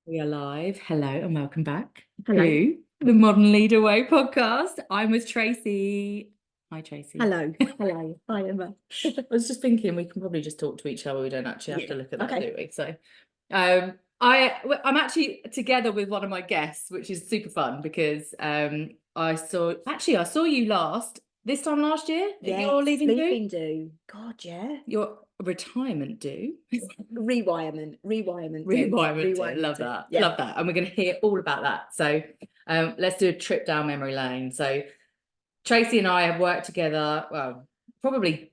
We are live. Hello and welcome back Hello. to the Modern Leader Way podcast. I'm with Tracy. Hi, Tracy. Hello. Hello. Hi, Emma. I was just thinking we can probably just talk to each other. We don't actually have to look at that, Okay. do we? So, I'm actually together with one of my guests, which is super fun because I saw you this time last year at Yes, your leaving do, sleeping do. God, yeah. your retirement do. Rewirement do. Rewirement do. Rewirement Love do. that. Yeah. Love that. And we're going to hear all about that. So let's do a trip down memory lane. So Tracy and I have worked together, well, probably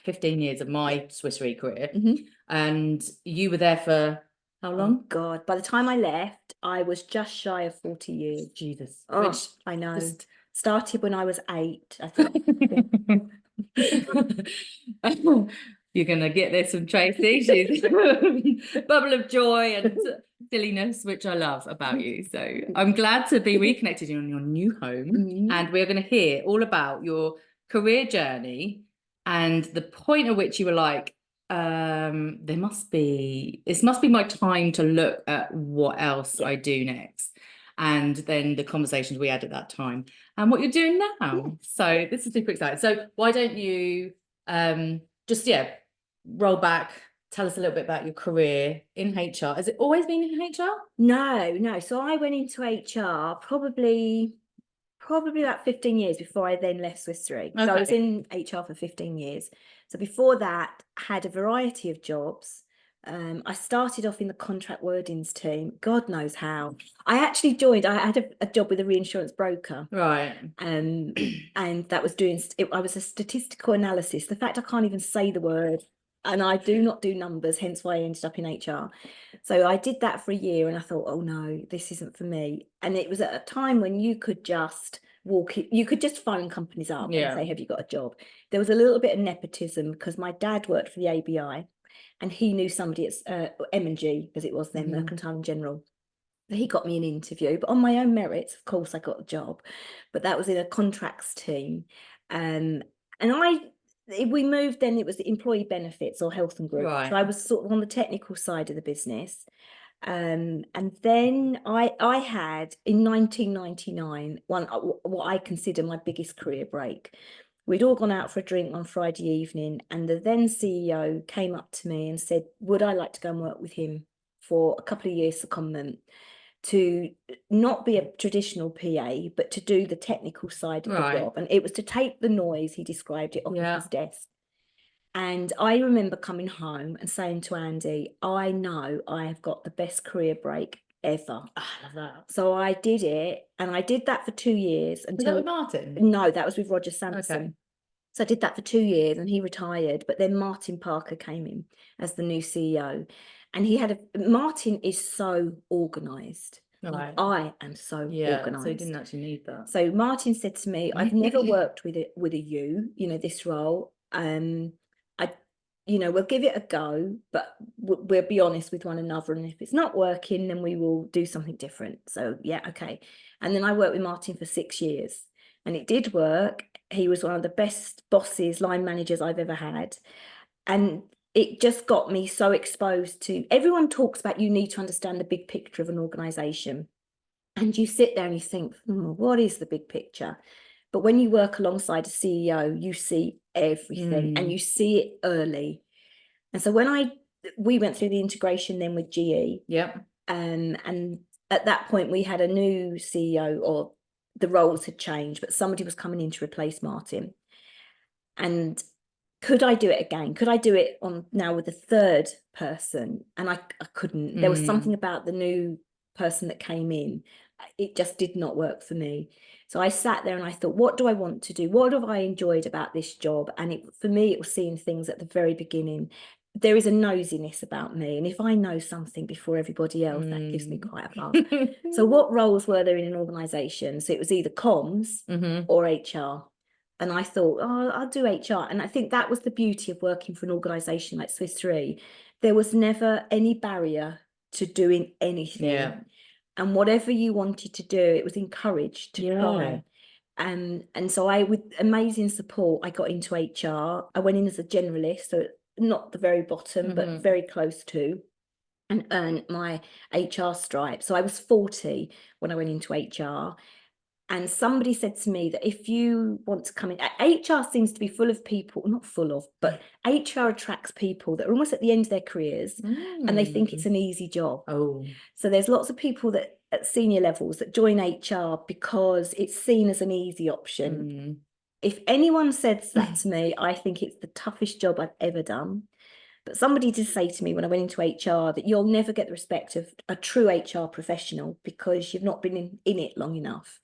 15 years of my Swiss Re career. And you were there for how long? Oh, God. By the time I left, I was just shy of 40 years. Jesus. Oh, Which I know. just... Started when I was 8, I think. You're going to get this from Tracy. She's a bubble of joy and silliness, which I love about you. So I'm glad to be reconnected in your new home. And we're going to hear all about your career journey and the point at which you were like, this must be my time to look at what else I do next. And then the conversations we had at that time and what you're doing now. So this is super exciting. So why don't you just roll back, tell us a little bit about your career in HR. Has it always been in HR? No. So I went into HR probably about 15 years before I then left Swiss Re. So I was in HR for 15 years. So before that, I had a variety of jobs. I started off in the contract wordings team. God knows how. I actually joined. I had a job with a reinsurance broker. Right. And that was I was a statistical analysis. The fact I can't even say the word, and I do not do numbers, hence why I ended up in HR. So I did that for a year and I thought, oh no, this isn't for me. And it was at a time when you could just you could just phone companies up and say, have you got a job? There was a little bit of nepotism because my dad worked for the ABI and he knew somebody at M&G, because it was then Mercantile and General. He got me an interview, but on my own merits, of course, I got the job. But that was in a contracts team. And we moved then, it was the employee benefits or health and group. Right. So I was sort of on the technical side of the business. And then I had in 1999 what I consider my biggest career break. We'd all gone out for a drink on Friday evening, and the then CEO came up to me and said, would I like to go and work with him for a couple of years secondment, to not be a traditional PA, but to do the technical side of the job. And it was to take the noise, he described it, off his desk. And I remember coming home and saying to Andy, I know I have got the best career break ever. I love that. So I did it, and I did that for 2 years. Was that with Martin? No, that was with Roger Sampson. Okay. So I did that for 2 years and he retired, but then Martin Parker came in as the new CEO. And Martin is so organised. Right. I am so organised. So he didn't actually need that. So Martin said to me, I've never worked with this role. We'll give it a go, but we'll be honest with one another. And if it's not working, then we will do something different. So yeah, okay. And then I worked with Martin for 6 years and it did work. He was one of the best bosses, line managers I've ever had. And it just got me so exposed to, everyone talks about you need to understand the big picture of an organisation. And you sit there and you think, what is the big picture? But when you work alongside a CEO, you see everything and you see it early. And so we went through the integration then with GE. Yep. And at that point we had a new CEO, or the roles had changed, but somebody was coming in to replace Martin. And could I do it again? Could I do it now with a third person? And I couldn't. There was something about the new person that came in. It just did not work for me. So I sat there and I thought, what do I want to do? What have I enjoyed about this job? And for me, it was seeing things at the very beginning. There is a nosiness about me. And if I know something before everybody else, that gives me quite a buzz. So what roles were there in an organisation? So it was either comms or HR. And I thought, I'll do HR. And I think that was the beauty of working for an organisation like Swiss Re. There was never any barrier to doing anything. Yeah. And whatever you wanted to do, it was encouraged to try. And so with amazing support, I got into HR. I went in as a generalist, so not the very bottom, but very close to. and earn my HR stripe. So I was 40 when I went into HR. And somebody said to me that if you want to come in, HR seems to be full of people, not full of, but HR attracts people that are almost at the end of their careers and they think it's an easy job. Oh, So there's lots of people that at senior levels that join HR because it's seen as an easy option. If anyone says that to me, I think it's the toughest job I've ever done. But somebody did say to me when I went into HR that you'll never get the respect of a true HR professional because you've not been in it long enough.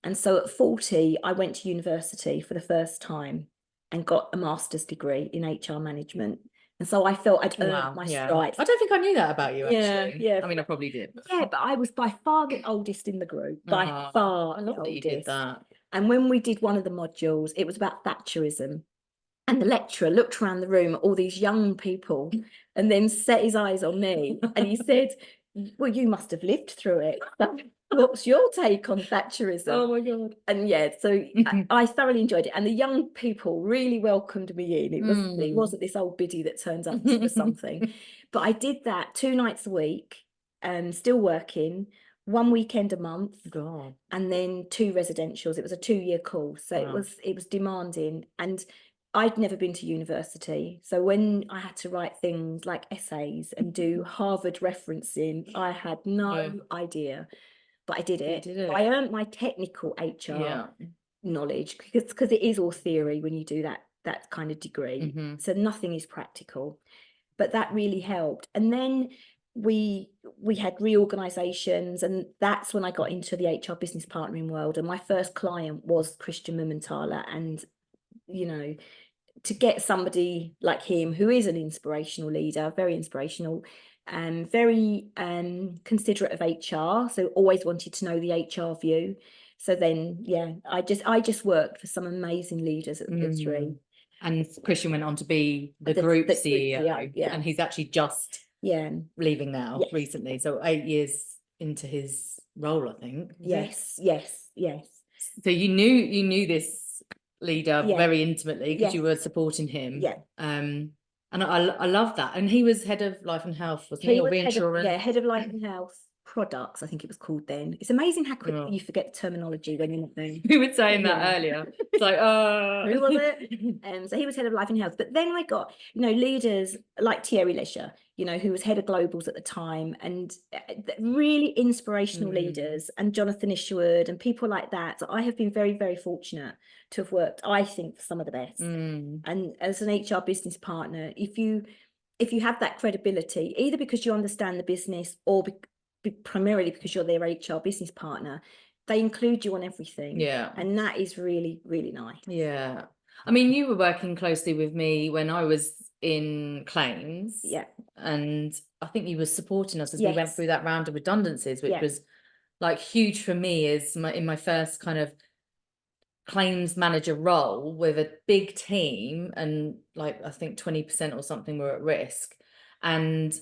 And so at 40, I went to university for the first time and got a master's degree in HR management. And so I felt I'd earned my stripes. I don't think I knew that about you, Yeah, actually. yeah. I mean, I probably did. Yeah, but I was by far the oldest in the group, by far I the love that you did oldest. that. And when we did one of the modules, it was about Thatcherism. And the lecturer looked around the room at all these young people and then set his eyes on me and he said, well, you must have lived through it. What's your take on Thatcherism? Oh my God. And yeah, so I thoroughly enjoyed it. And the young people really welcomed me in. It wasn't this old biddy that turns up for something. But I did that 2 nights a week, still working, 1 weekend a month. God. And then 2 residentials. It was a 2-year course. So it was demanding. And I'd never been to university. So when I had to write things like essays and do Harvard referencing, I had no idea. But I did it. I earned my technical HR knowledge because it is all theory when you do that kind of degree. So nothing is practical. But that really helped. And then we had reorganizations, and that's when I got into the HR business partnering world. And my first client was Christian Mumenthaler. And, you know, to get somebody like him, who is an inspirational leader, very inspirational, and very considerate of HR, so always wanted to know the HR view. So then, yeah, I just worked for some amazing leaders at the 3. And Christian went on to be the group CEO, and he's actually just leaving now recently. So 8 years into his role, I think. Yes. So you knew this leader very intimately because you were supporting him. And I love that. And he was head of life and health, wasn't he? Or reinsurance? Head of life and health products, I think it was called then. It's amazing how quickly you forget terminology when you're not there. We were saying that earlier. It's like, who was it? So he was head of life and health. But then I got, leaders like Thierry Lesher, who was head of globals at the time, and really inspirational leaders, and Jonathan Isherwood and people like that. So I have been very, very fortunate to have worked, I think, for some of the best. And as an HR business partner, if you have that credibility, either because you understand the business or primarily because you're their HR business partner, they include you on everything. And that is really, really nice. I mean, you were working closely with me when I was in claims. And I think you were supporting us as we went through that round of redundancies, which was like huge for me as in my first kind of claims manager role with a big team, and like I think 20% or something were at risk. And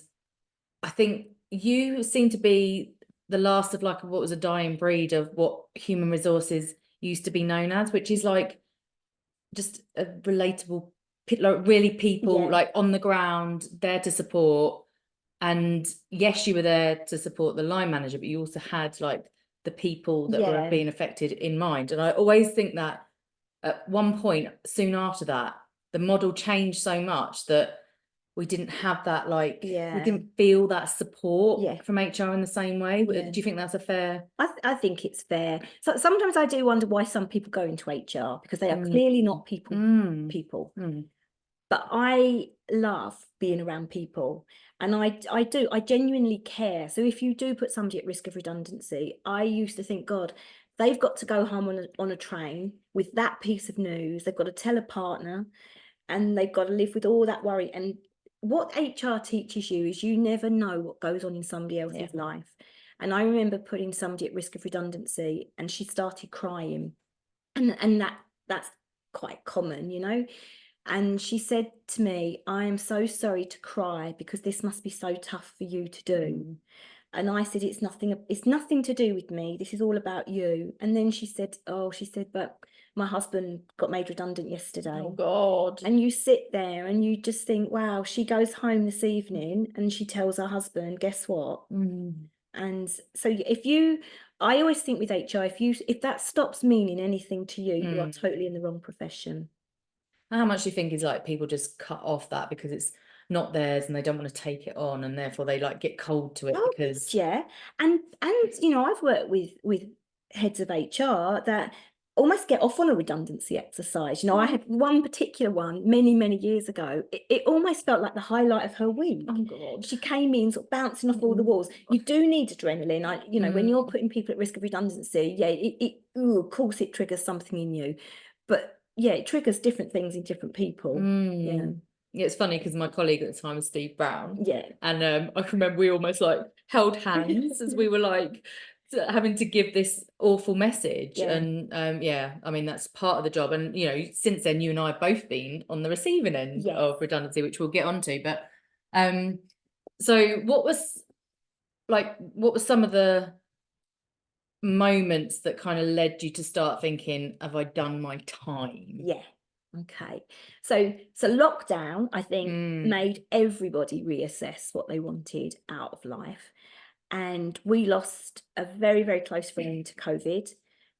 I think you seem to be the last of like what was a dying breed of what human resources used to be known as, which is like just a relatable, like really people like on the ground there to support. And yes, you were there to support the line manager, but you also had like the people that were being affected in mind. And I always think that at one point soon after that, the model changed so much that we didn't have that, like we didn't feel that support from HR in the same way. Do you think that's a fair? I think it's fair. So sometimes I do wonder why some people go into HR, because they are clearly not people. But I love being around people, and I genuinely care. So if you do put somebody at risk of redundancy, I used to think, God, they've got to go home on a train with that piece of news. They've got to tell a partner, and they've got to live with all that worry. And what HR teaches you is you never know what goes on in somebody else's life. And I remember putting somebody at risk of redundancy, and she started crying, and that's quite common. And she said to me, I am so sorry to cry because this must be so tough for you to do. And I said, it's nothing to do with me. This is all about you. And then she said, but my husband got made redundant yesterday. Oh God. And you sit there and you just think, wow, she goes home this evening and she tells her husband, guess what? And so I always think with HR, if that stops meaning anything to you, you are totally in the wrong profession. How much do you think is like people just cut off that because it's not theirs and they don't want to take it on, and therefore they like get cold to it because yeah. And I've worked with heads of HR that almost get off on a redundancy exercise. I had one particular one many years ago. It almost felt like the highlight of her week. Oh God. She came in sort of bouncing off all the walls. You do need adrenaline. When you're putting people at risk of redundancy, of course it triggers something in you. But yeah, it triggers different things in different people. Yeah. Yeah, it's funny because my colleague at the time was Steve Brown. Yeah. And I can remember we almost like held hands as we were like having to give this awful message. Yeah. And yeah, I mean, that's part of the job. And, since then, you and I have both been on the receiving end of redundancy, which we'll get onto. But so what was some of the moments that kind of led you to start thinking, have I done my time? Yeah. Okay. So lockdown, I think, made everybody reassess what they wanted out of life. And we lost a very, very close friend to COVID.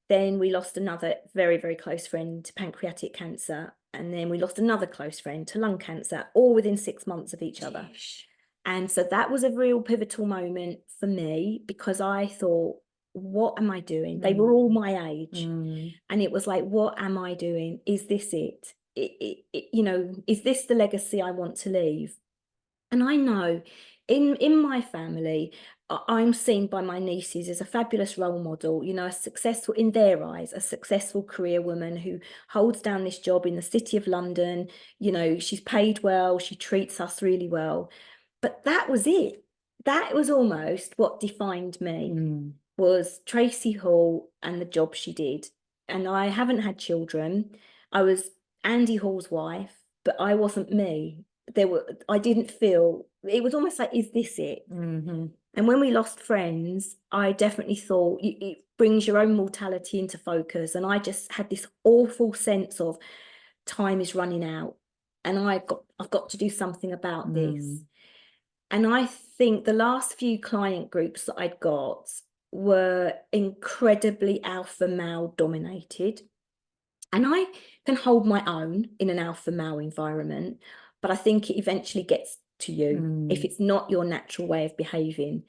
Then we lost another very, very close friend to pancreatic cancer. And then we lost another close friend to lung cancer, all within 6 months of each other. And so that was a real pivotal moment for me, because I thought, what am I doing? They were all my age. And it was like, what am I doing? Is this it? Is this the legacy I want to leave? And I know in my family, I'm seen by my nieces as a fabulous role model, a successful, in their eyes, a successful career woman who holds down this job in the City of London. She's paid well, she treats us really well. But that was it. That was almost what defined me. Was Tracy Hall and the job she did. And I haven't had children. I was Andy Hall's wife, but I wasn't me. I didn't feel, it was almost like, is this it? And when we lost friends, I definitely thought it brings your own mortality into focus. And I just had this awful sense of time is running out and I've got to do something about this. And I think the last few client groups that I'd got were incredibly alpha male dominated. And I can hold my own in an alpha male environment, but I think it eventually gets to you if it's not your natural way of behaving.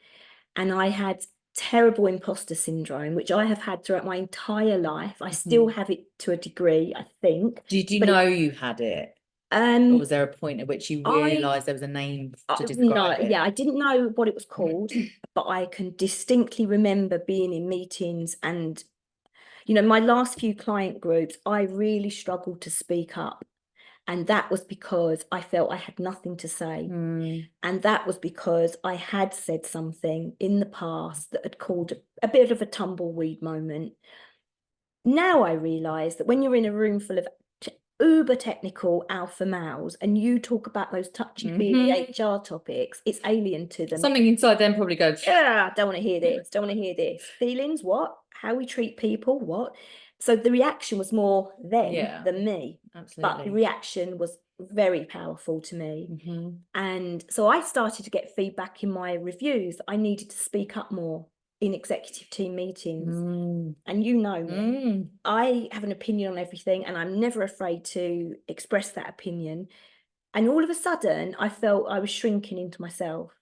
And I had terrible imposter syndrome, which I have had throughout my entire life. I still have it to a degree, I think. Did you know you had it? Or was there a point at which you realised there was a name to describe it? Yeah, I didn't know what it was called, but I can distinctly remember being in meetings and, my last few client groups, I really struggled to speak up. And that was because I felt I had nothing to say. And that was because I had said something in the past that had caused a bit of a tumbleweed moment. Now I realise that when you're in a room full of uber technical alpha males and you talk about those touchy-feely HR topics, it's alien to them. Something inside them probably goes, yeah, don't want to hear this, don't want to hear this. Feelings, what? How we treat people, what? So the reaction was more them than me. Absolutely. But the reaction was very powerful to me. And so I started to get feedback in my reviews that I needed to speak up more in executive team meetings. And me, I have an opinion on everything and I'm never afraid to express that opinion. And all of a sudden, I felt I was shrinking into myself.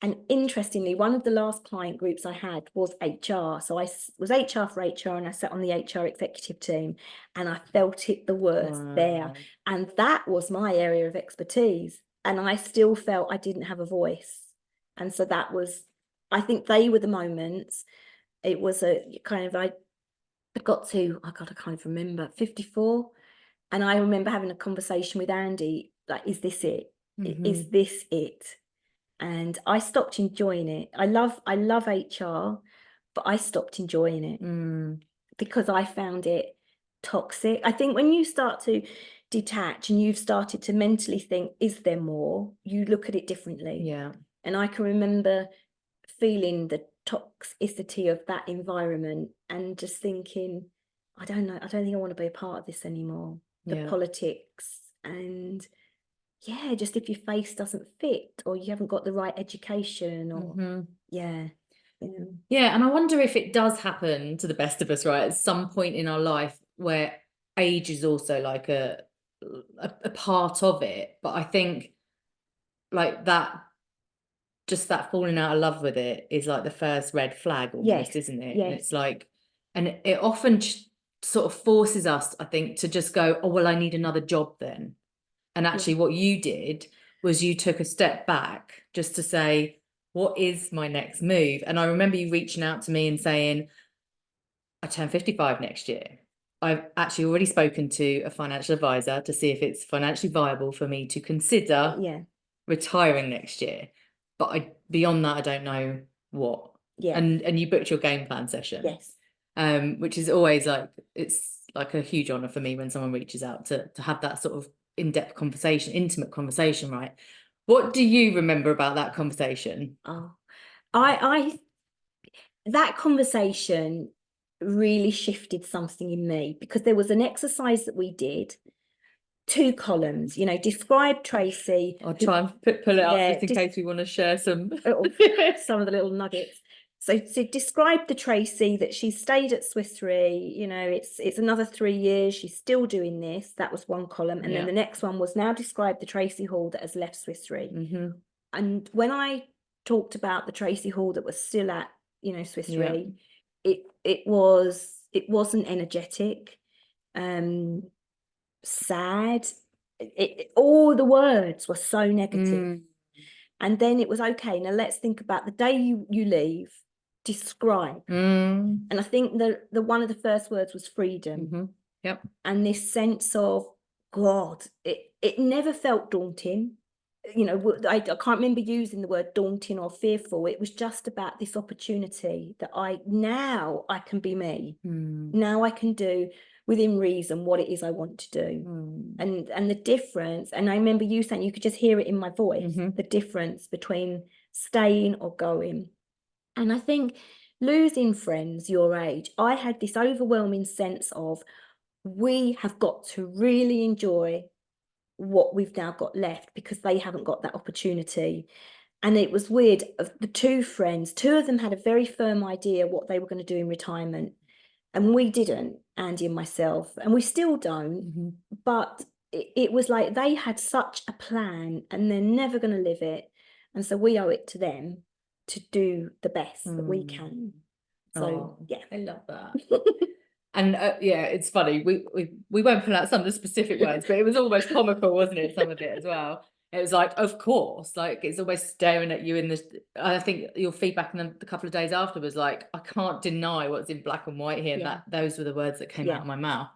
And interestingly, one of the last client groups I had was HR. So I was HR for HR and I sat on the HR executive team and I felt it the worst there. And that was my area of expertise. And I still felt I didn't have a voice. And so that was, I think they were the moments. It was a kind of, I got to, I can't even remember, 54. And I remember having a conversation with Andy, like, is this it? Is this it? And I stopped enjoying it. I love HR, but I stopped enjoying it because I found it toxic. I think when you start to detach and you've started to mentally think, is there more? You look at it differently. Yeah. And I can remember feeling the toxicity of that environment and just thinking, I don't know, I don't think I want to be a part of this anymore. The politics, and yeah, just if your face doesn't fit, or you haven't got the right education, or yeah. Yeah, and I wonder if it does happen to the best of us, right? At some point in our life where age is also like a part of it. But I think like that, just that falling out of love with it is like the first red flag almost, Yes, isn't it? yes. And it's like, and it often sort of forces us, I think, to just go, oh, well, I need another job then. And actually what you did was you took a step back just to say, what is my next move? And I remember you reaching out to me and saying, I turn 55 next year. I've actually already spoken to a financial advisor to see if it's financially viable for me to consider retiring next year. But beyond that, I don't know what. Yeah. And you booked your game plan session. Yes. Which is always like, it's like a huge honor for me when someone reaches out to have that sort of in-depth conversation, intimate conversation, right? What do you remember about that conversation? Oh, that conversation really shifted something in me, because there was an exercise that we did, 2 columns, describe Tracy. I'll try and pull it up just in case we want to share some of the little nuggets. So describe the Tracy that she stayed at Swiss Re, it's another 3 years, she's still doing this. That was one column. And then the next one was, now describe the Tracy Hall that has left Swiss Re. And when I talked about the Tracy Hall that was still at, Swiss Re, it wasn't energetic, sad. All the words were so negative. And then it was, okay, now let's think about the day you leave, describe. And I think the one of the first words was freedom. And this sense of, God, it never felt daunting. I can't remember using the word daunting or fearful. It was just about this opportunity that now I can be me. Now I can do within reason what it is I want to do. And the difference, and I remember you saying, you could just hear it in my voice, the difference between staying or going. And I think losing friends your age, I had this overwhelming sense of, we have got to really enjoy what we've now got left, because they haven't got that opportunity. And it was weird, of the 2 friends, 2 of them had a very firm idea what they were going to do in retirement, and we didn't, Andy and myself, and we still don't. But it was like they had such a plan and they're never going to live it, and so we owe it to them to do the best that we can. So yeah, I love that. And it's funny, we won't pull out some of the specific words, but it was almost comical, wasn't it, some of it as well. It was like, of course, like it's almost staring at you in the, I think your feedback in the couple of days after was like, I can't deny what's in black and white here. And those were the words that came out of my mouth.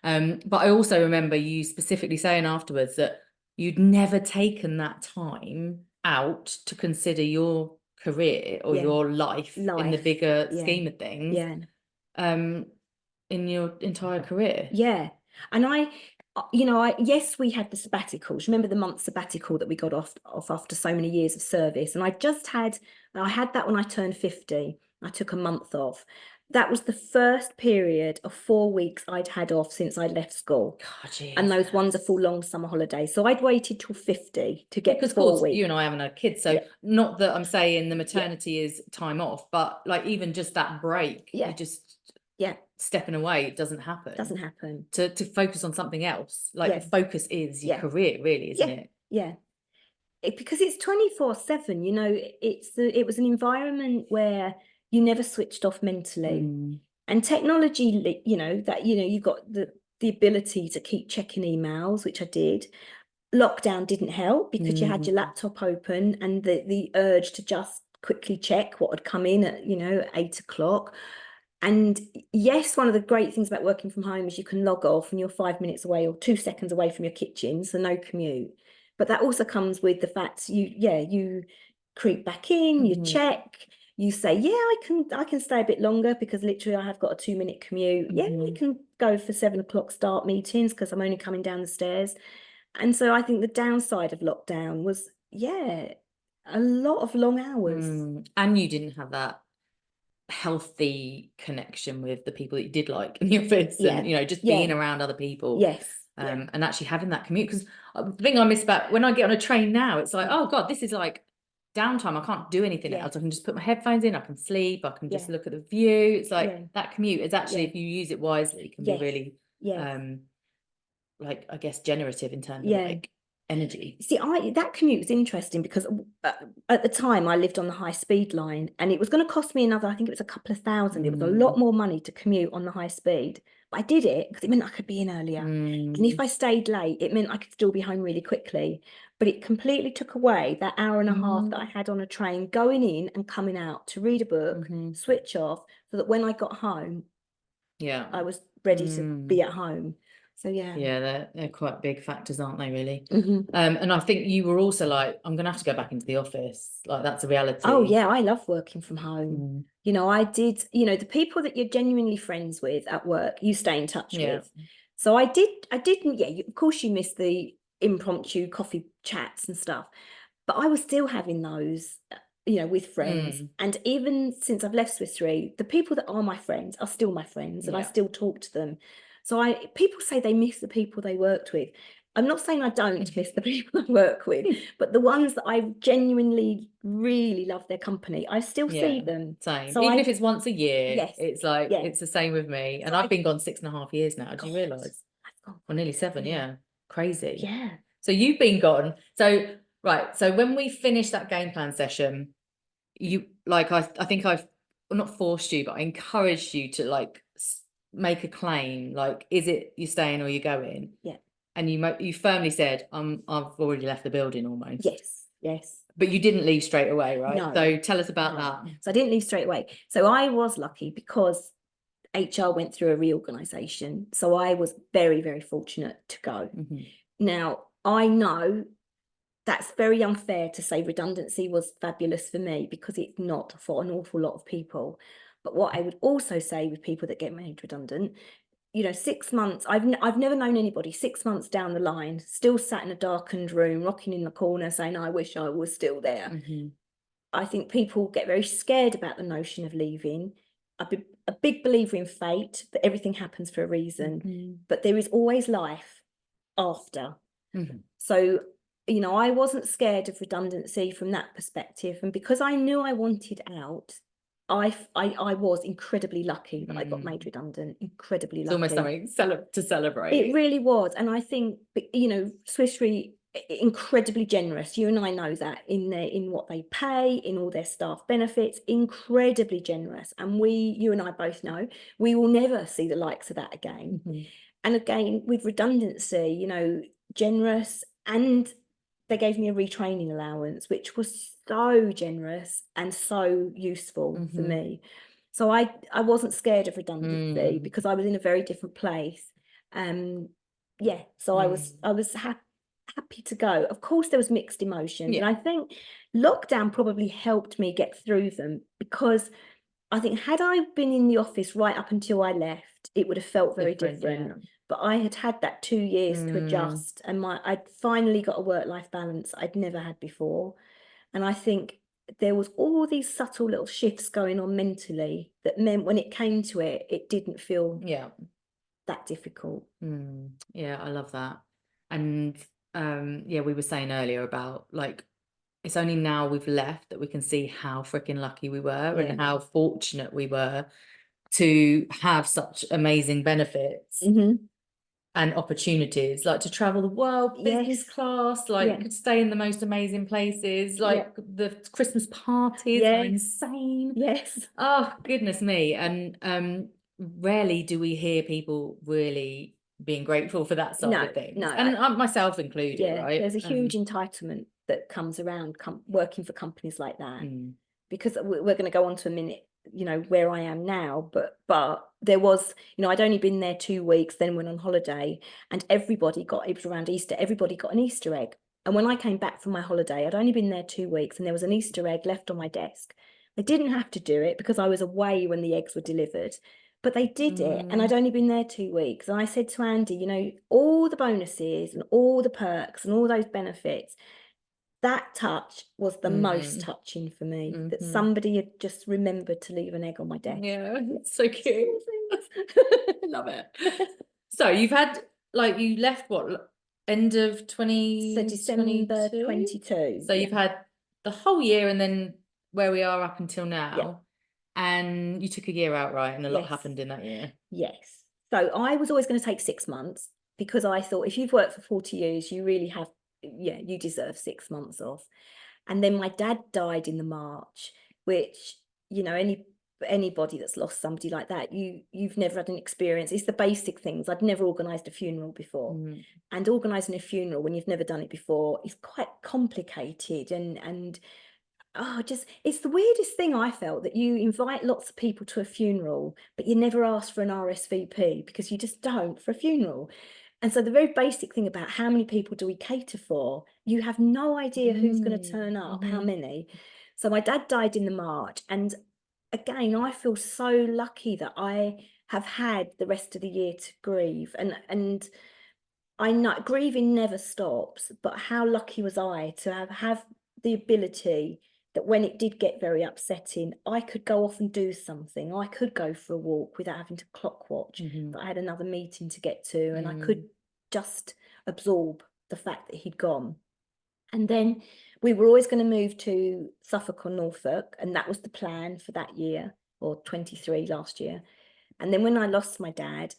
But I also remember you specifically saying afterwards that you'd never taken that time out to consider your career or your life in the bigger scheme of things. In your entire career. And yes, we had the sabbaticals. Remember the month sabbatical that we got off after so many years of service? And I had that when I turned 50. I took a month off. That was the first period of 4 weeks I'd had off since I'd left school. And those wonderful long summer holidays. So I'd waited till 50 to get 4 weeks. You and I haven't had kids, so not that I'm saying the maternity is time off, but like even just that break, you just stepping away, it doesn't happen. To focus on something else, like the focus is your career, really, isn't it? Because it's 24/7. It was an environment where you never switched off mentally. And technology, you've got the ability to keep checking emails, which I did. Lockdown didn't help, because you had your laptop open and the urge to just quickly check what had come in at 8 o'clock. And yes, one of the great things about working from home is you can log off and you're 5 minutes away or 2 seconds away from your kitchen, so no commute. But that also comes with the fact you creep back in, you check, you say, I can stay a bit longer because literally I have got a 2-minute commute. I can go for 7 o'clock start meetings because I'm only coming down the stairs. And so I think the downside of lockdown was, a lot of long hours. And you didn't have that healthy connection with the people that you did like in the office, Yeah. and, you know, just Yeah. being around other people. Yes. And actually having that commute, because the thing I miss about when I get on a train now, it's like, oh God, this is like downtime. I can't do anything Yeah. else. I can just put my headphones in, I can sleep, I can just Yeah. look at the view. It's like Yeah. that commute is actually, Yeah. if you use it wisely, can be Yes. really Yes. like, I guess, generative in terms Yeah. of like energy. See, that commute was interesting because at the time I lived on the high speed line, and it was going to cost me another, I think it was a couple of thousand. It was a lot more money to commute on the high speed, but I did it because it meant I could be in earlier. And if I stayed late, it meant I could still be home really quickly. But it completely took away that hour and a half that I had on a train going in and coming out to read a book, switch off, so that when I got home, Yeah, I was ready to be at home. So yeah, they're quite big factors, aren't they, really? And I think you were also like, I'm gonna have to go back into the office, like that's a reality. Oh yeah, I love working from home. You know, I did, you know, the people that you're genuinely friends with at work, you stay in touch with. So I didn't, of course you miss the impromptu coffee chats and stuff, but I was still having those, you know, with friends. And even since I've left Swiss Re, the people that are my friends are still my friends, and I still talk to them. So people say they miss the people they worked with. I'm not saying I don't miss the people I work with, but the ones that I genuinely really love their company, I still see them. Same. So Even if it's once a year, Yes. it's like, Yeah. it's the same with me. And So I've been gone 6.5 years now. Do you realise? God. Well, nearly 7, Yeah. Crazy. Yeah. So you've been gone. So, right. So when we finished that game plan session, you, like, I think I've not forced you, but I encouraged you to like make a claim. Like, is it you staying or you going? Yeah. And you firmly said, I've already left the building almost. Yes. Yes. But you didn't leave straight away, right? No. So tell us about that. So I didn't leave straight away. So I was lucky because HR went through a reorganization. So I was very, very fortunate to go. Now, I know that's very unfair to say redundancy was fabulous for me, because it's not for an awful lot of people. But what I would also say with people that get made redundant, you know, 6 months, I've never known anybody 6 months down the line still sat in a darkened room, rocking in the corner saying, I wish I was still there. I think people get very scared about the notion of leaving. I've been a big believer in fate, that everything happens for a reason, but there is always life after. So, you know, I wasn't scared of redundancy from that perspective. And because I knew I wanted out, I was incredibly lucky that I got made redundant, incredibly lucky. It's almost something to celebrate. It really was. And I think, you know, Swiss Re, incredibly generous. You and I know that in what they pay, in all their staff benefits, incredibly generous. And you and I both know, we will never see the likes of that again. And again, with redundancy, you know, generous, and they gave me a retraining allowance, which was so generous and so useful for me. So I wasn't scared of redundancy because I was in a very different place. So I was happy to go. Of course, there was mixed emotions, and I think lockdown probably helped me get through them, because I think had I been in the office right up until I left, it would have felt very different. But I had that 2 years to adjust, and I'd finally got a work-life balance I'd never had before. And I think there was all these subtle little shifts going on mentally that meant when it came to it, it didn't feel that difficult. Yeah, I love that. And we were saying earlier about, like, it's only now we've left that we can see how freaking lucky we were and how fortunate we were to have such amazing benefits and opportunities, like to travel the world, business class, like stay in the most amazing places, like the Christmas parties are insane. Oh, goodness me. And rarely do we hear people really being grateful for that side of things. And myself included, right? There's a huge entitlement that comes around working for companies like that. Because we're going to go on to a minute, you know, where I am now, but there was, you know, I'd only been there 2 weeks, then went on holiday, and it was around Easter, everybody got an Easter egg. And when I came back from my holiday, I'd only been there 2 weeks, and there was an Easter egg left on my desk. They didn't have to do it because I was away when the eggs were delivered, but they did it, and I'd only been there 2 weeks. And I said to Andy, you know, all the bonuses and all the perks and all those benefits, that touch was the most touching for me, that somebody had just remembered to leave an egg on my desk. Yeah, it's so cute. Love it. So you've had, like, you left what, end of So December 22. So you've had the whole year, and then where we are up until now, and you took a year out, right? And a lot happened in that year. Yes. So I was always going to take 6 months, because I thought if you've worked for 40 years, you really have, you deserve 6 months off. And then my dad died in the March, which, anybody that's lost somebody like that, you've never had an experience. It's the basic things. I'd never organised a funeral before, and organising a funeral when you've never done it before is quite complicated, and it's the weirdest thing. I felt that you invite lots of people to a funeral, but you never ask for an RSVP, because you just don't for a funeral. And so the very basic thing about how many people do we cater for, you have no idea who's going to turn up, how many. So my dad died in the March, and again, I feel so lucky that I have had the rest of the year to grieve, and I know grieving never stops, but how lucky was I to have the ability that when it did get very upsetting, I could go off and do something. I could go for a walk without having to clock watch, that I had another meeting to get to, and I could just absorb the fact that he'd gone. And then we were always going to move to Suffolk or Norfolk, and that was the plan for that year, or 23 last year. And then when I lost my dad,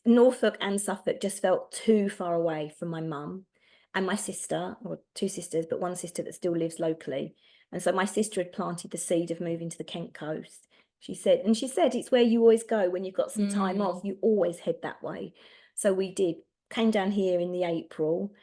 Norfolk and Suffolk just felt too far away from my mum and my sister, or 2 sisters, but 1 sister that still lives locally. And so my sister had planted the seed of moving to the Kent coast. She said it's where you always go when you've got some time off. You always head that way. So we did. Came down here in the April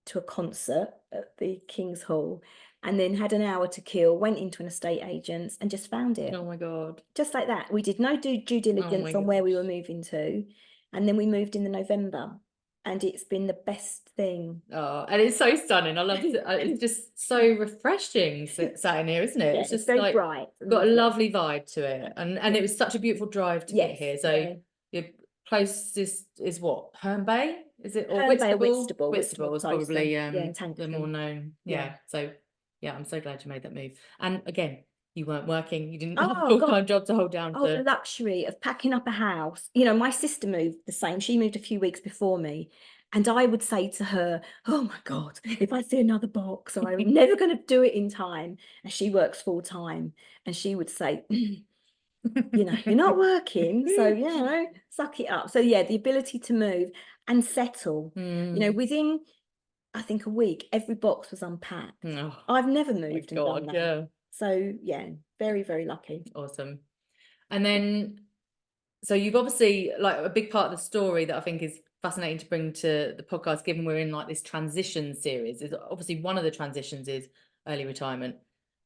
to a concert at the King's Hall, and then had an hour to kill, went into an estate agent's and just found it. Oh my God. Just like that. We did no due diligence on where we were moving to. And then we moved in the November, and it's been the best thing. Oh, and it's so stunning. I love it. It's just so refreshing sat in here, isn't it? Yeah, it's just very like bright. Got a lovely vibe to it. And it was such a beautiful drive to get here. So your closest is what? Herne Bay? Is it? Or Herne Bay, Whitstable? Whitstable Whitstable is closer. probably in the more known. Yeah. So yeah, I'm so glad you made that move. And again, you weren't working, you didn't have a full-time job to hold down. The luxury of packing up a house. My sister moved the same. She moved a few weeks before me. And I would say to her, oh my God, if I see another box, or I'm never going to do it in time. And she works full time. And she would say, you're not working. So, suck it up. So yeah, the ability to move and settle, within, I think, a week, every box was unpacked. I've never moved and done that. Yeah. So yeah, very, very lucky. Awesome. And then, so you've obviously, like, a big part of the story that I think is fascinating to bring to the podcast, given we're in like this transition series, is obviously one of the transitions is early retirement,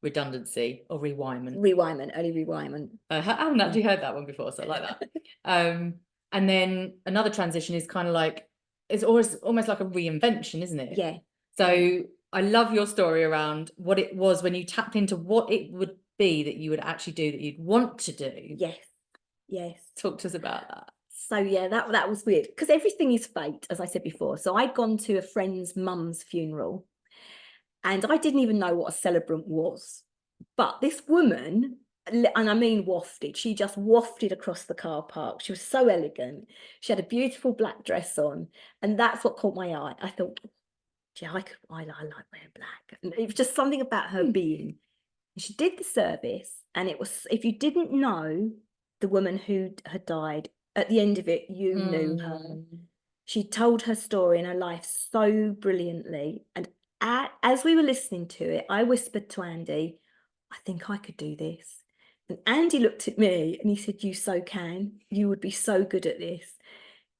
redundancy, or rewirement. Early rewirement. I haven't actually heard that one before, so I like that. And then another transition is kind of like, it's almost like a reinvention, isn't it? Yeah. So I love your story around what it was when you tapped into what it would be that you would actually do, that you'd want to do. Yes. Talk to us about that. So yeah, that was weird, because everything is fate, as I said before. So I'd gone to a friend's mum's funeral, and I didn't even know what a celebrant was. But this woman, and I mean wafted, she just wafted across the car park. She was so elegant. She had a beautiful black dress on, and that's what caught my eye. I thought, gee, I like wearing black. And it was just something about her being. She did the service, and it was, if you didn't know the woman who had died, at the end of it, you knew her. She told her story and her life so brilliantly. And as we were listening to it, I whispered to Andy, I think I could do this. And Andy looked at me and he said, you so can. You would be so good at this.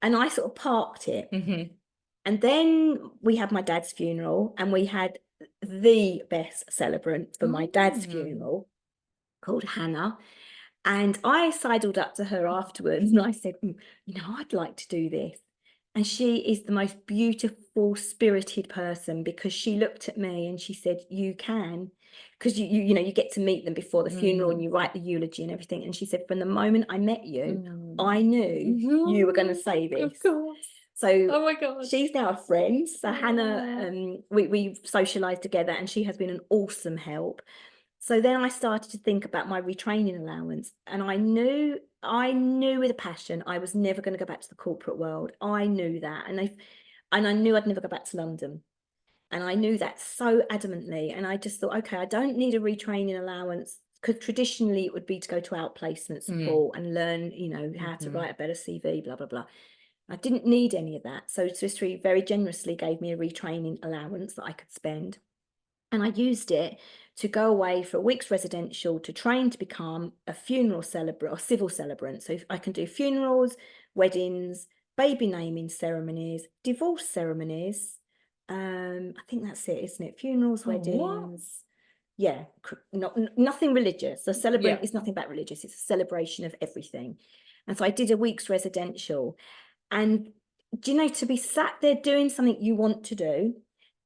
And I sort of parked it. And then we had my dad's funeral, and we had the best celebrant for my dad's funeral, called Hannah. And I sidled up to her afterwards and I said, I'd like to do this. And she is the most beautiful, spirited person, because she looked at me and she said, you can, because you get to meet them before the funeral and you write the eulogy and everything. And she said, from the moment I met you, I knew you were going to say this. So Oh my God. she's now a friend. So Hannah, Aw. we've socialised together, and she has been an awesome help. So then I started to think about my retraining allowance, and I knew with a passion I was never going to go back to the corporate world. I knew that, and I knew I'd never go back to London. And I knew that so adamantly. And I just thought, okay, I don't need a retraining allowance, because traditionally it would be to go to outplacement support and learn, how to write a better CV, blah, blah, blah. I didn't need any of that. So Swiss Re very generously gave me a retraining allowance that I could spend. And I used it to go away for a week's residential to train to become a funeral celebrant or civil celebrant. So I can do funerals, weddings, baby naming ceremonies, divorce ceremonies. I think that's it, isn't it? Funerals, weddings. Yeah, nothing religious. So celebrant is nothing but religious. It's a celebration of everything. And so I did a week's residential. And to be sat there doing something you want to do,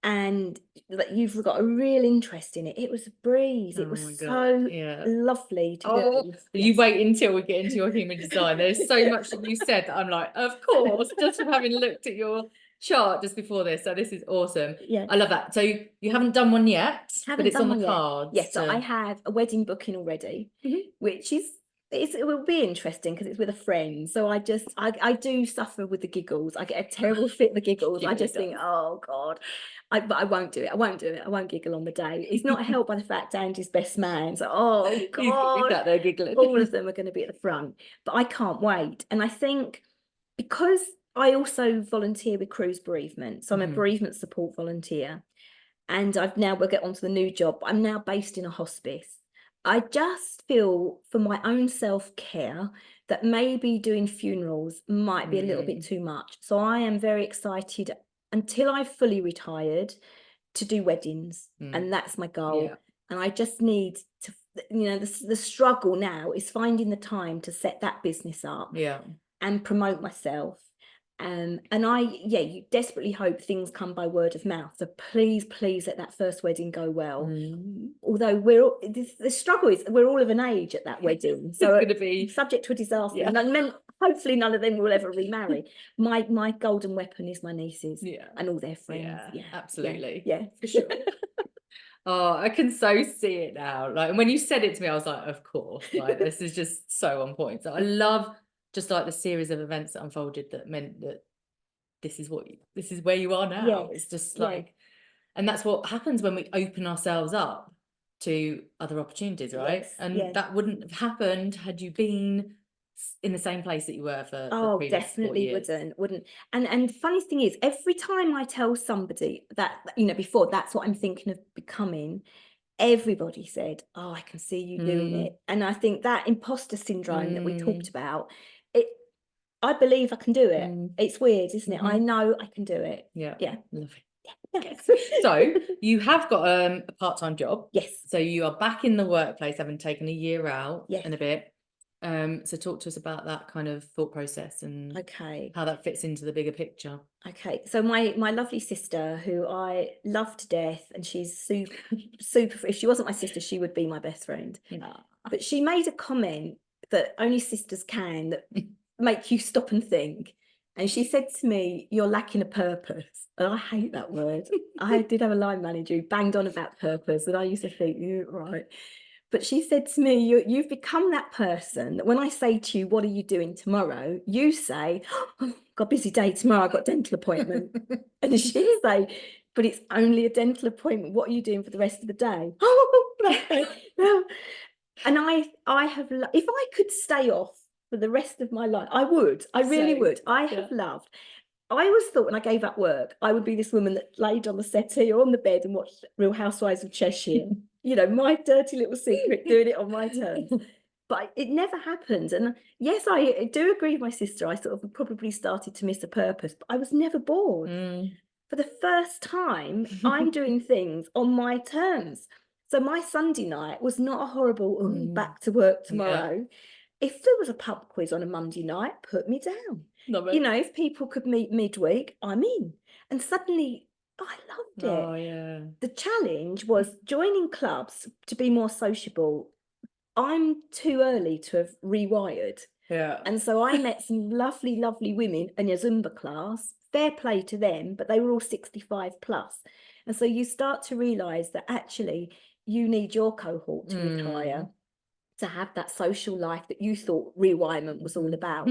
and that you've got a real interest in it. It was a breeze. It was so lovely to do. You wait until we get into your human design. There's so much that you said that I'm like, of course, just from having looked at your chart just before this. So this is awesome. Yeah, I love that. So you haven't done one yet, but it's on the cards. Yes, so I have a wedding booking already, which is it will be interesting because it's with a friend. So I do suffer with the giggles. I get a terrible fit the giggles. I just think, oh God. But I won't do it. I won't do it. I won't giggle on the day. It's not helped by the fact Andy's best man. So, oh God, he's out there giggling. All of them are going to be at the front. But I can't wait. And I think because I also volunteer with Cruise Bereavement, so I'm a bereavement support volunteer, and we'll get on to the new job. I'm now based in a hospice. I just feel for my own self-care that maybe doing funerals might be a little bit too much. So I am very excited until I've fully retired to do weddings, and that's my goal. And I just need to, the struggle now is finding the time to set that business up and promote myself. And you desperately hope things come by word of mouth. So please let that first wedding go well. Although the struggle is we're all of an age at that wedding, so it's going to be subject to a disaster. And hopefully none of them will ever remarry. My golden weapon is my nieces and all their friends. Yeah, absolutely. Yeah, for sure. Oh, I can so see it now. Like when you said it to me, I was like, of course, like this is just so on point. So I love just like the series of events that unfolded that meant that this is where you are now. It's just like, and that's what happens when we open ourselves up to other opportunities, right? And that wouldn't have happened had you been in the same place that you were for the previous definitely 4 years. wouldn't. And the funny thing is, every time I tell somebody that, before that's what I'm thinking of becoming, everybody said, oh, I can see you doing it. And I think that imposter syndrome that we talked about, I believe I can do it. It's weird, isn't it? I know I can do it. Yeah. Lovely. So you have got a part-time job. Yes. So you are back in the workplace, having taken a year out and a bit. So talk to us about that kind of thought process and how that fits into the bigger picture. Okay, so my lovely sister, who I love to death, and she's super. If she wasn't my sister, she would be my best friend. But she made a comment that only sisters can, that make you stop and think. And she said to me, "You're lacking a purpose." And I hate that word. I did have a line manager who banged on about purpose, and I used to think, right. But she said to me, you've become that person that when I say to you, what are you doing tomorrow? You say, oh, got a busy day tomorrow, I've got a dental appointment. And she'd say, but it's only a dental appointment. What are you doing for the rest of the day? And I have, if I could stay off for the rest of my life, I would. I really would. I have loved. I always thought when I gave up work, I would be this woman that laid on the settee or on the bed and watched Real Housewives of Cheshire. My dirty little secret, doing it on my terms. But it never happened. And yes, I do agree with my sister. I sort of probably started to miss a purpose, but I was never bored. For the first time, I'm doing things on my terms. So my Sunday night was not a horrible, back to work tomorrow. If there was a pub quiz on a Monday night, put me down. If people could meet midweek, I'm in. And suddenly I loved it. Oh, yeah. The challenge was joining clubs to be more sociable. I'm too early to have rewired. Yeah. And so I met some lovely, lovely women in a Zumba class, fair play to them, but they were all 65 plus. And so you start to realize that actually you need your cohort to retire to have that social life that you thought Rewirement was all about.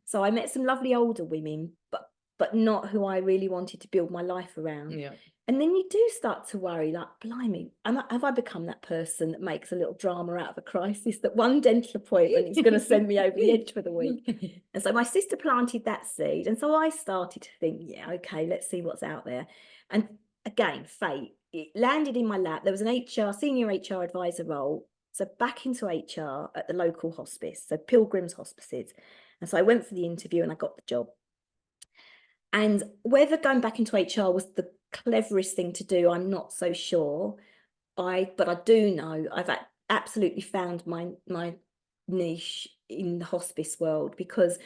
So I met some lovely older women, but not who I really wanted to build my life around. Yeah. And then you do start to worry, like, blimey, have I become that person that makes a little drama out of a crisis, that one dental appointment is going to send me over the edge for the week? And so my sister planted that seed. And so I started to think, yeah, okay, let's see what's out there. And again, fate, it landed in my lap. There was an senior HR advisor role. So back into HR at the local hospice, so Pilgrim's Hospices. And so I went for the interview and I got the job. And whether going back into HR was the cleverest thing to do, I'm not so sure. But I do know I've absolutely found my niche in the hospice world, because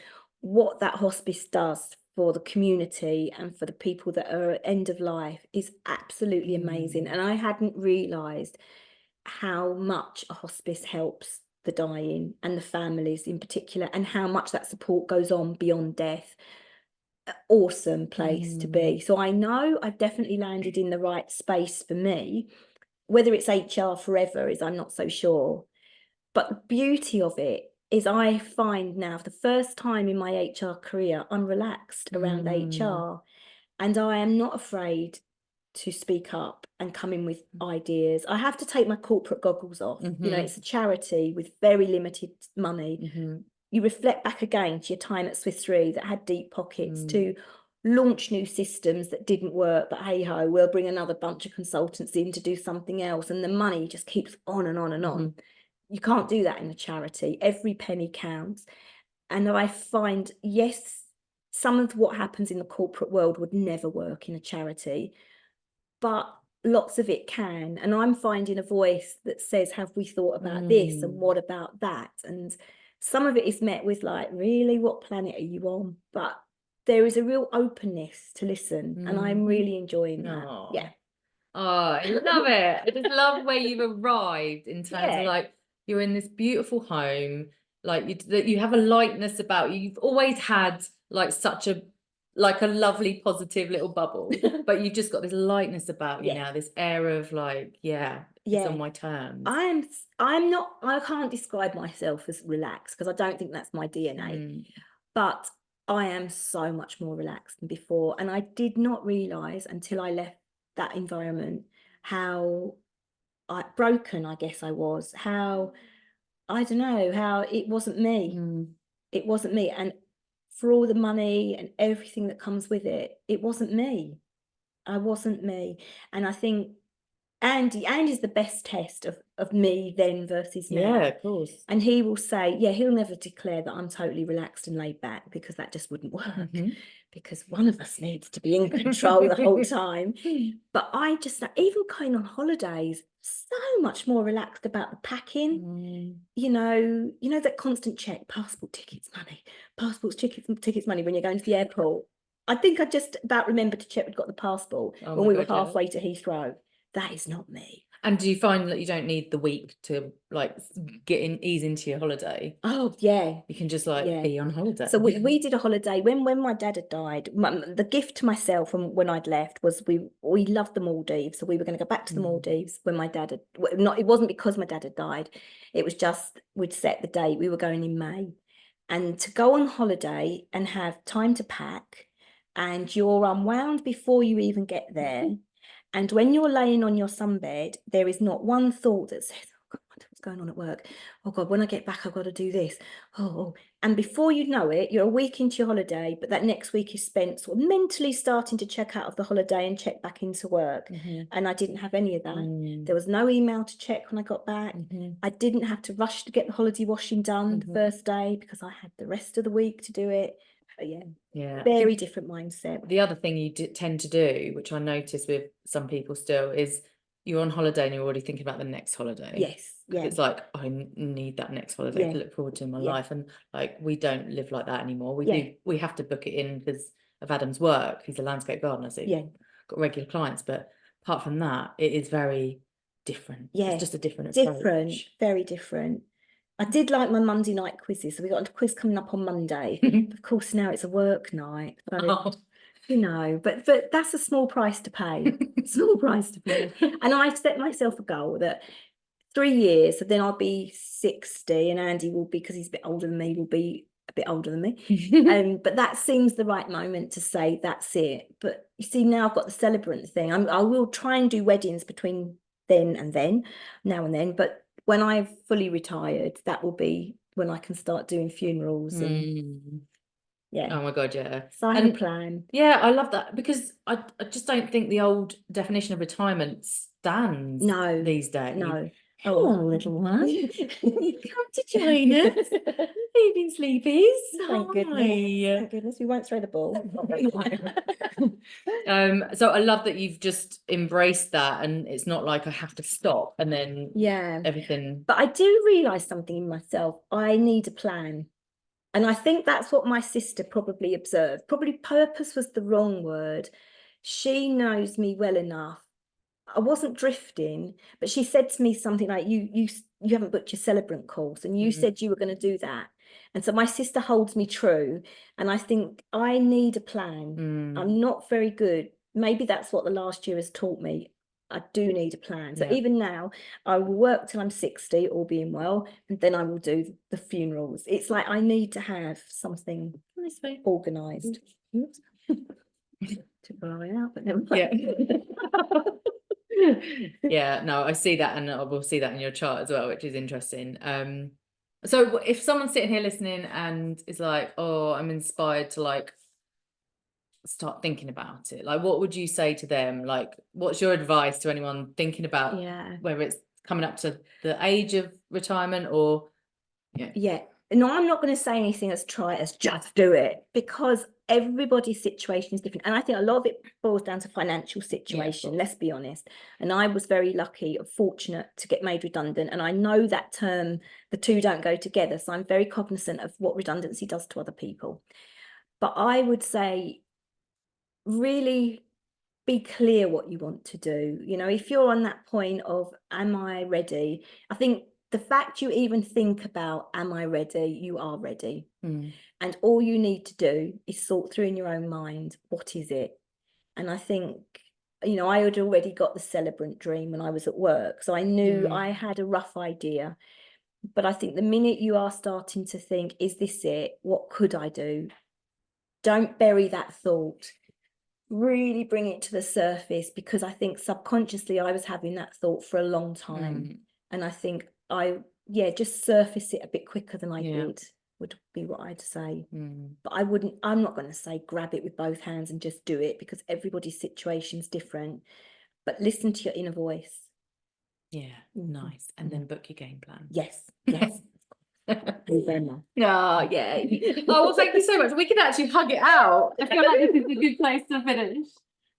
what that hospice does for the community and for the people that are at end of life is absolutely amazing. And I hadn't realised how much a hospice helps the dying and the families in particular, and how much that support goes on beyond death. Awesome place to be. So I know I've definitely landed in the right space for me. Whether it's HR forever is, I'm not so sure. But the beauty of it is I find now, for the first time in my HR career, I'm relaxed around HR, and I am not afraid to speak up and come in with ideas. I have to take my corporate goggles off. You know, it's a charity with very limited money. You reflect back again to your time at Swiss Re that had deep pockets, to launch new systems that didn't work, but hey ho, we'll bring another bunch of consultants in to do something else, and the money just keeps on and on and on. You can't do that in a charity. Every penny counts. And I find, yes, some of what happens in the corporate world would never work in a charity, but lots of it can. And I'm finding a voice that says, have we thought about this, and what about that? And some of it is met with like, really, what planet are you on? But there is a real openness to listen, and I'm really enjoying that. Yeah. Oh, I love it. I just love where you've arrived in terms of like, you're in this beautiful home, like that you have a lightness about you. You've always had like such a lovely positive little bubble, but you've just got this lightness about you now, this air of like, it's on my terms. I can't describe myself as relaxed, because I don't think that's my DNA, but I am so much more relaxed than before. And I did not realize until I left that environment how broken, I guess I was, how, I don't know, how it wasn't me. It wasn't me. And for all the money and everything that comes with it, it wasn't me. I wasn't me. And I think Andy's the best test of me then versus now. Yeah, of course. And he will say, he'll never declare that I'm totally relaxed and laid back, because that just wouldn't work. Because one of us needs to be in control the whole time. But I just, even going on holidays, so much more relaxed about the packing. You know that constant check, passport, tickets, money, passports, tickets, money when you're going to the airport. I think I just about remembered to check we'd got the passport when we were halfway to Heathrow. That is not me. And do you find that you don't need the week to like ease into your holiday? Oh yeah, you can just like be on holiday. So we did a holiday when my dad had died. The gift to myself when I'd left was we loved the Maldives, so we were going to go back to the Maldives when my dad had it wasn't because my dad had died, it was just we'd set the date. We were going in May, and to go on holiday and have time to pack, and you're unwound before you even get there. And when you're laying on your sunbed, there is not one thought that says, oh God, what's going on at work? Oh God, when I get back, I've got to do this. Oh. And before you know it, you're a week into your holiday, but that next week is spent sort of mentally starting to check out of the holiday and check back into work. And I didn't have any of that. There was no email to check when I got back. I didn't have to rush to get the holiday washing done the first day, because I had the rest of the week to do it. Very different mindset. The other thing you tend to do, which I notice with some people still, is you're on holiday and you're already thinking about the next holiday. It's like, I need that next holiday to look forward to in my life. And like, we don't live like that anymore. We have to book it in because of Adam's work. He's a landscape gardener, so got regular clients, but apart from that, it is very different. It's just a different approach. Very different. I did like my Monday night quizzes. So we got a quiz coming up on Monday. Of course, now it's a work night. So, Oh. you know, but that's a small price to pay. Small price to pay. And I've set myself a goal that 3 years, so then I'll be 60, and Andy will be, because he's a bit older than me, will be a bit older than me. But that seems the right moment to say that's it. But you see, now I've got the celebrant thing. I will try and do weddings between then and then, now and then. But when I've fully retired, that will be when I can start doing funerals and yeah. Oh my God, yeah. So I have a plan. Yeah, I love that, because I just don't think the old definition of retirement stands these days. No. Hello, little one. Come to join us. Evening sleepies. Thank goodness. Thank goodness we won't throw the ball. So I love that you've just embraced that, and it's not like I have to stop and then everything. But I do realise something in myself. I need a plan. And I think that's what my sister probably observed. Probably purpose was the wrong word. She knows me well enough. I wasn't drifting, but she said to me something like, you haven't booked your celebrant course, and you said you were going to do that. And so my sister holds me true. And I think I need a plan. I'm not very good. Maybe that's what the last year has taught me. I do need a plan. So even now, I will work till I'm 60, all being well, and then I will do the funerals. It's like I need to have something organised. Took my eye out, but never mind. Yeah, no, I see that, and I will see that in your chart as well, which is interesting. So if someone's sitting here listening and is like, oh, I'm inspired to like start thinking about it, like what would you say to them? Like, what's your advice to anyone thinking about whether it's coming up to the age of retirement or no, I'm not going to say anything as try as just do it, because everybody's situation is different, and I think a lot of it boils down to financial situation, let's be honest. And I was very lucky or fortunate to get made redundant, and I know that term, the two don't go together, so I'm very cognizant of what redundancy does to other people. But I would say really be clear what you want to do. You know, if you're on that point of am I ready, I think the fact you even think about am I ready, you are ready. And all you need to do is sort through in your own mind, what is it? And I think, you know, I had already got the celebrant dream when I was at work, so I knew I had a rough idea. But I think the minute you are starting to think, is this it? What could I do? Don't bury that thought. Really bring it to the surface, because I think subconsciously I was having that thought for a long time. And I think just surface it a bit quicker than I did would be what I'd say. But I'm not going to say grab it with both hands and just do it, because everybody's situation's different. But listen to your inner voice. Nice. And then book your game plan. Yes. Oh, yeah. Oh, well, thank you so much. We can actually hug it out. I feel like this is a good place to finish.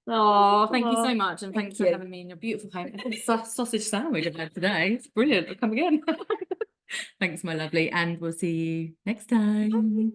Oh, thank you so much, and thanks for having me in your beautiful home. It's a sausage sandwich I've had today. It's brilliant. I'll come again. Thanks, my lovely, and we'll see you next time.